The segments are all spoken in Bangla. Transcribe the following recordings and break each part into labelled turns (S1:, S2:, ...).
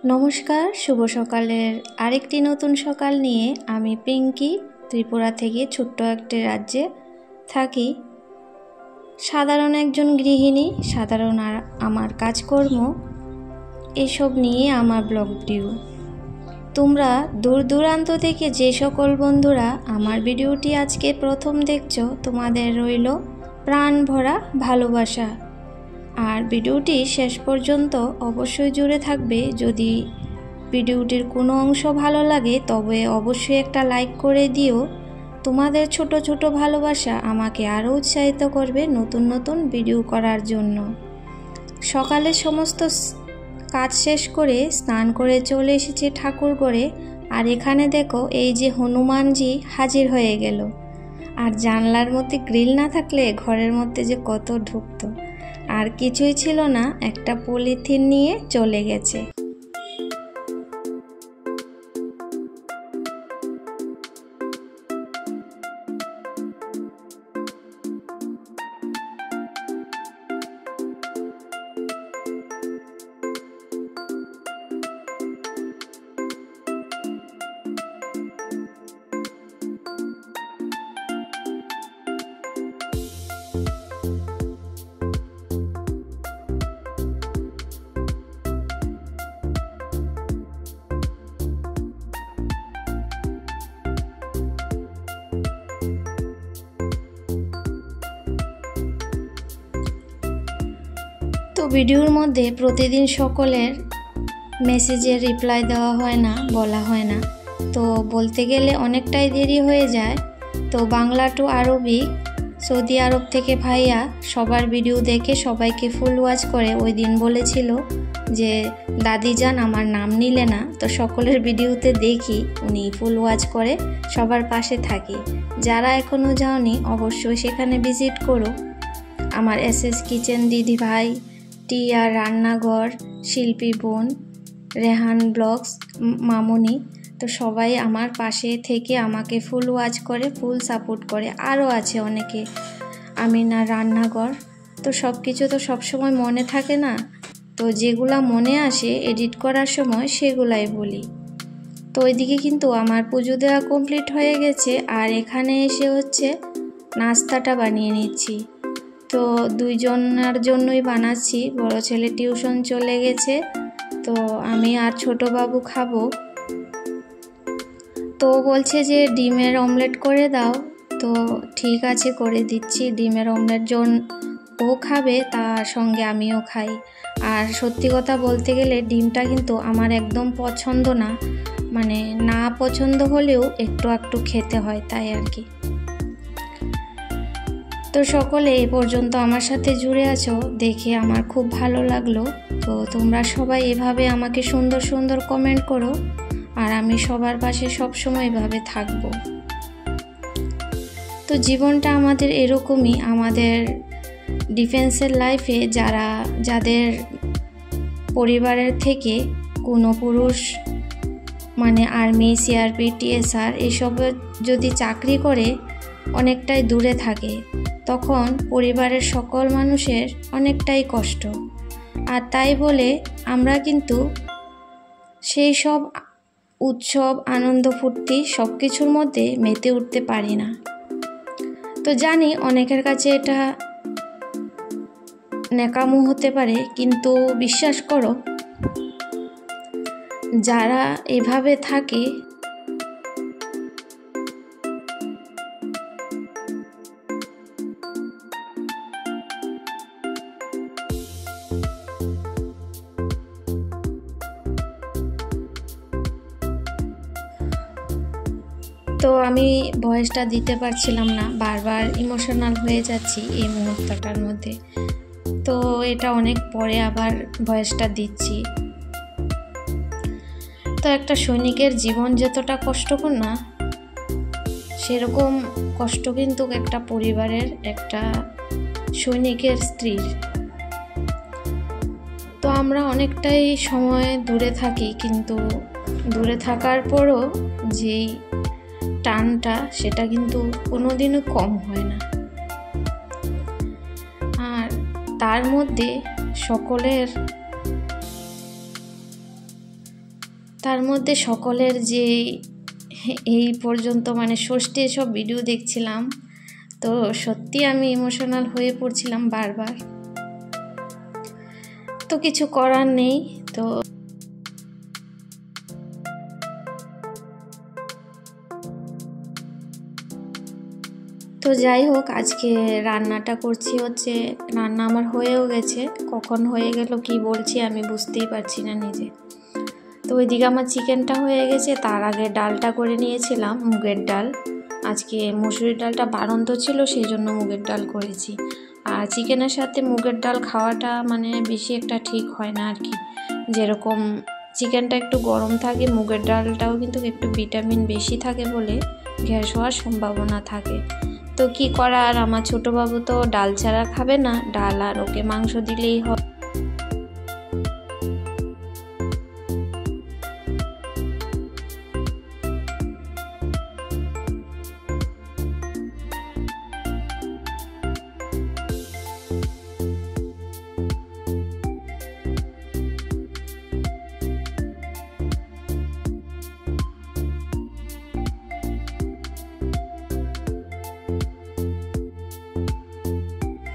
S1: নমস্কার, শুভ সকালের আরেকটি নতুন সকাল নিয়ে আমি পিঙ্কি ত্রিপুরা থেকে ছোট্ট একটি রাজ্যে থাকি। সাধারণ একজন গৃহিণী, সাধারণ আমার কাজকর্ম এসব নিয়ে আমার ব্লগ ভিডিও। তোমরা দূর দূরান্ত থেকে যে সকল বন্ধুরা আমার ভিডিওটি আজকে প্রথম দেখছো, তোমাদের রইল প্রাণ ভরা ভালোবাসা। আর ভিডিওটি শেষ পর্যন্ত অবশ্যই জুড়ে থাকবে। যদি ভিডিওটির কোনো অংশ ভালো লাগে তবে অবশ্যই একটা লাইক করে দিও। তোমাদের ছোট ছোট ভালোবাসা আমাকে আরও উৎসাহিত করবে নতুন নতুন ভিডিও করার জন্য। সকালে সমস্ত কাজ শেষ করে স্নান করে চলে এসেছি ঠাকুরঘরে। আর এখানে দেখো, এই যে হনুমানজি হাজির হয়ে গেল। আর জানলার মধ্যে গ্রিল না থাকলে ঘরের মধ্যে যে কত ঢুকতো। আর কিছুই ছিল না, একটা পলিথিন নিয়ে চলে গেছে। তো ভিডিওর মধ্যে প্রতিদিন সকলের মেসেজের রিপ্লাই দেওয়া হয় না, বলা হয় না। তো বলতে গেলে অনেকটাই দেরি হয়ে যায়। তো বাংলা টু আরবিক সৌদি আরব থেকে ভাইয়া সবার ভিডিও দেখে সবাইকে ফুল ওয়াচ করে ওই দিন বলেছিল যে দাদি যান আমার নাম নিলে না। তো সকলের ভিডিওতে দেখি উনি ফুল ওয়াচ করে সবার পাশে থাকি। যারা এখনও যাওনি অবশ্যই সেখানে ভিজিট করো। আমার এসএস কিচেন দিদি ভাই, টিয়া রান্নাঘর, শিল্পী বোন, রেহান ব্লগস, মামুনি, তো সবাই আমার পাশে থেকে আমাকে ফুল ওয়াচ করে, ফুল সাপোর্ট করে। আরও আছে অনেকে, আমিনা রান্নাঘর। তো সব কিছু তো সবসময় মনে থাকে না, তো যেগুলা মনে আসে এডিট করার সময় সেগুলাই বলি। তো ওইদিকে কিন্তু আমার পুজো দেওয়া কমপ্লিট হয়ে গেছে। আর এখানে এসে হচ্ছে নাস্তাটা বানিয়ে নিচ্ছি। তো দুইজনের জন্যই বানাচ্ছি। বড় ছেলে টিউশন চলে গেছে, তো আমি আর ছোট বাবু খাবো। তো বলছে যে ডিমের অমলেট করে দাও। তো ঠিক আছে, করে দিচ্ছি। ডিমের অমলেট ও খাবে, তার সঙ্গে আমিও খাই। আর সত্যি কথা বলতে গেলে ডিমটা কিন্তু আমার একদম পছন্দ না, মানে না পছন্দ হলেও একটু একটু খেতে হয়, তাই আর কি। তো সকলে এ পর্যন্ত আমার সাথে জুড়ে আছো দেখে আমার খুব ভালো লাগলো। তো তোমরা সবাই এভাবে আমাকে সুন্দর সুন্দর কমেন্ট করো, আর আমি সবার পাশে সবসময় এভাবে থাকবো। তো জীবনটা আমাদের এরকমই। আমাদের ডিফেন্সের লাইফে যাদের পরিবারের থেকে কোনো পুরুষ, মানে আর্মি, সিআরপি, টিএসআর এসব যদি চাকরি করে অনেকটাই দূরে থাকে, তখন পরিবারের সকল মানুষের অনেকটাই কষ্ট। আর তাই বলে আমরা কিন্তু সেই সব উৎসব, আনন্দ, ফুর্তি সব কিছুর মধ্যে মেতে উঠতে পারি না। তো জানি অনেকের কাছে এটা ন্যাকামো হতে পারে, কিন্তু বিশ্বাস করো, যারা এভাবে থাকে তো আমি ভয়েসটা দিতে পারছিলাম না, বারবার ইমোশনাল হয়ে যাচ্ছি এই মুহূর্তটার মধ্যে। তো এটা অনেক পরে আবার ভয়েসটা দিচ্ছি। তো একটা সৈনিকের জীবন যতটা কষ্টকর না, সেরকম কষ্ট কিন্তু একটা পরিবারের, একটা সৈনিকের স্ত্রীর। তো আমরা অনেকটাই সময় দূরে থাকি, কিন্তু দূরে থাকার পরও যেই টানটা সেটা কিন্তু কোনোদিনও কম হয় না। আর তার মধ্যে সকলের তার মধ্যে সকলের যে এই পর্যন্ত মানে ষষ্ঠীর সব ভিডিও দেখছিলাম, তো সত্যি আমি ইমোশনাল হয়ে পড়ছিলাম বারবার। তো কিছু করার নেই। তো যাই হোক, আজকে রান্নাটা করছি হচ্ছে, রান্না আমার হয়েও গেছে, কখন হয়ে গেল কি বলছি আমি বুঝতেই পারছি না নিজে। তো ওইদিকে আমার চিকেনটা হয়ে গেছে, তার আগে ডালটা করে নিয়েছিলাম, মুগের ডাল। আজকে মসুরির ডালটা বাড়ন্ত ছিল, সেই জন্য মুগের ডাল করেছি। আর চিকেনের সাথে মুগের ডাল খাওয়াটা মানে বেশি একটা ঠিক হয় না আর কি। যেরকম চিকেনটা একটু গরম থাকে, মুগের ডালটাও কিন্তু একটু ভিটামিন বেশি থাকে বলে গ্যাস হওয়ার সম্ভাবনা থাকে। তো কি করার, আমার ছোটো বাবু তো ডাল ছাড়া খাবে না, ডাল আর ওকে মাংস দিলেই হয়।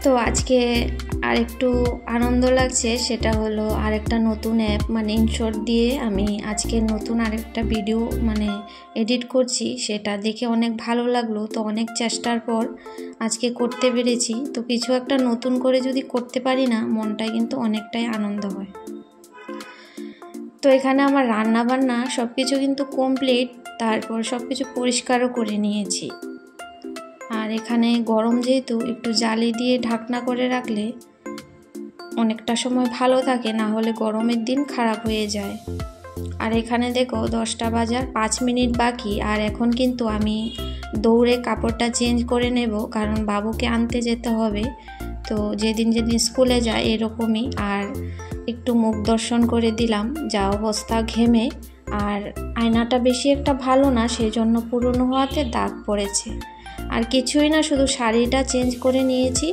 S1: তো আজকে আরেকটু আনন্দ লাগছে, সেটা হলো আরেকটা নতুন অ্যাপ মানে ইনশট দিয়ে আমি আজকে নতুন আরেকটা ভিডিও মানে এডিট করছি, সেটা দেখে অনেক ভালো লাগলো। তো অনেক চেষ্টার পর আজকে করতে পেরেছি। তো কিছু একটা নতুন করে যদি করতে পারি না, মনটায় কিন্তু অনেকটাই আনন্দ হয়। তো এখানে আমার রান্না বান্না সব কিছু কিন্তু কমপ্লিট, তারপর সব কিছু পরিষ্কারও করে নিয়েছি। আর এখানে গরম যেহেতু, একটু জালি দিয়ে ঢাকনা করে রাখলে অনেকটা সময় ভালো থাকে, না হলে গরমের দিন খারাপ হয়ে যায়। আর এখানে দেখো 10টা বাজার 5 মিনিট বাকি, আর এখন কিন্তু আমি দৌড়ে কাপড়টা চেঞ্জ করে নেব, কারণ বাবুকে আনতে যেতে হবে। তো যেদিন যেদিন স্কুলে যায় এরকমই। আর একটু মুখ দর্শন করে দিলাম, যা অবস্থা ঘেমে। আর আয়নাটা বেশি একটা ভালো না, সেই জন্য পুরনো হওয়াতে দাগ পড়েছে। আর কিছুই না, শুধু শাড়িটা চেঞ্জ করে নিয়েছি,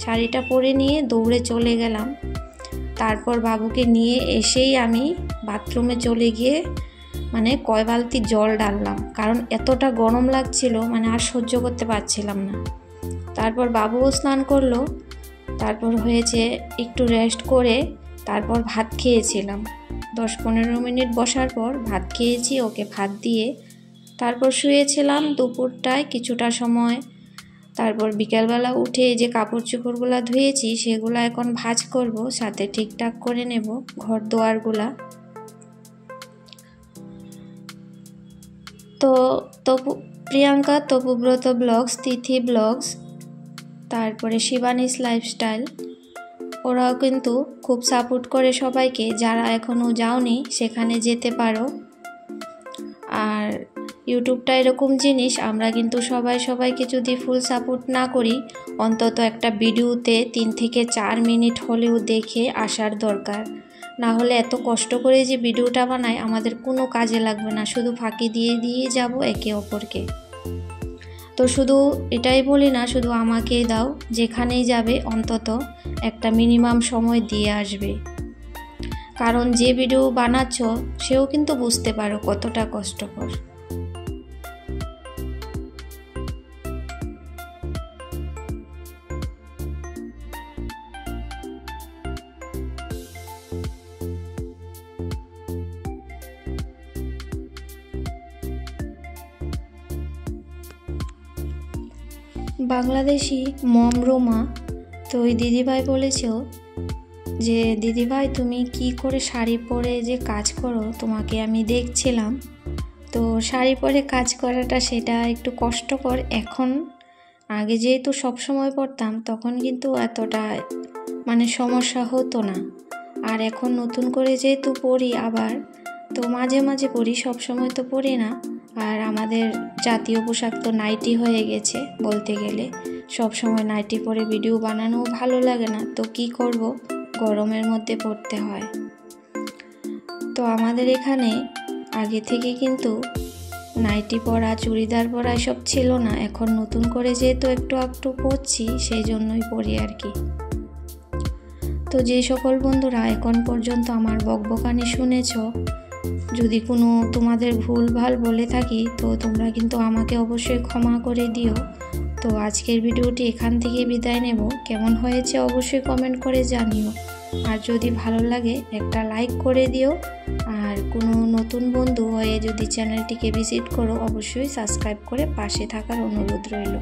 S1: শাড়িটা পরে নিয়ে দৌড়ে চলে গেলাম। তারপর বাবুকে নিয়ে এসেই আমি বাথরুমে চলে গিয়ে মানে কয় বালতি জল ডাললাম, কারণ এতটা গরম লাগছিল, মানে আর সহ্য করতে পারছিলাম না। তারপর বাবুও স্নান করলো, তারপর হয়েছে একটু রেস্ট করে তারপর ভাত খেয়েছিলাম। 10-15 মিনিট বসার পর ভাত খেয়েছি, ওকে ভাত দিয়ে তারপর শুয়েছিলাম দুপুরটায় কিছুটা সময়। তারপর বিকেলবেলা উঠে যে কাপড় চোপড়গুলো ধুয়েছি সেগুলো এখন ভাঁজ করব, সাথে ঠিকঠাক করে নেব ঘর দুয়ারগুলা। তো প্রিয়াঙ্কা তপুব্রত ব্লগস, তিথি ব্লগস, তারপরে শিবানীস লাইফস্টাইল, ওরাও কিন্তু খুব সাপোর্ট করে সবাইকে। যারা এখনও যাওনি সেখানে যেতে পারো। আর ইউটিউবটা এরকম জিনিস, আমরা কিন্তু সবাইকে যদি ফুল সাপোর্ট না করি, অন্তত একটা ভিডিওতে 3 থেকে 4 মিনিট হলেও দেখে আসার দরকার। না হলে এত কষ্ট করে যে ভিডিওটা বানাই আমাদের কোনো কাজে লাগবে না, শুধু ফাঁকি দিয়ে যাব একে অপরকে। তো শুধু এটাই বলি না, শুধু আমাকেই দাও, যেখানেই যাবে অন্তত একটা মিনিমাম সময় দিয়ে আসবে, কারণ যে ভিডিও বানাচ্ছ সেও কিন্তু বুঝতে পারো কতটা কষ্টকর। বাংলাদেশি মম রোমা, তো ওই দিদিভাই বলেছ যে দিদিভাই তুমি কি করে শাড়ি পরে যে কাজ করো, তোমাকে আমি দেখছিলাম। তো শাড়ি পরে কাজ করাটা সেটা একটু কষ্টকর এখন। আগে যেহেতু সব সময় পরতাম তখন কিন্তু এতটা মানে সমস্যা হতো না। আর এখন নতুন করে যেহেতু পরি আবার, তো মাঝে মাঝে পরি, সব সময় তো পরি না। আর আমাদের জাতীয় পোশাক তো নাইটি হয়ে গেছে বলতে গেলে, সব সময় নাইটি পরে ভিডিও বানানোও ভালো লাগে না। তো কি করব, গরমের মধ্যে পড়তে হয়। তো আমাদের এখানে আগে থেকে কিন্তু নাইটি পরা, চুড়িদার পরা এসব ছিল না। এখন নতুন করে যেহেতু একটু পরছি সেই জন্যই পরি আর কি। তো যে সকল বন্ধুরা এখন পর্যন্ত আমার বকবকানি শুনেছ, যদি কোনো তোমাদের ভুলভাল বলে থাকি তো তোমরা কিন্তু আমাকে অবশ্যই ক্ষমা করে দিও। তো আজকের ভিডিওটি এখান থেকে বিদায় নেব। কেমন হয়েছে অবশ্যই কমেন্ট করে জানিও, আর যদি ভালো লাগে একটা লাইক করে দিও, আর কোনো নতুন বন্ধু হয়ে যদি চ্যানেলটিকে ভিজিট করো অবশ্যই সাবস্ক্রাইব করে পাশে থাকার অনুরোধ রইল।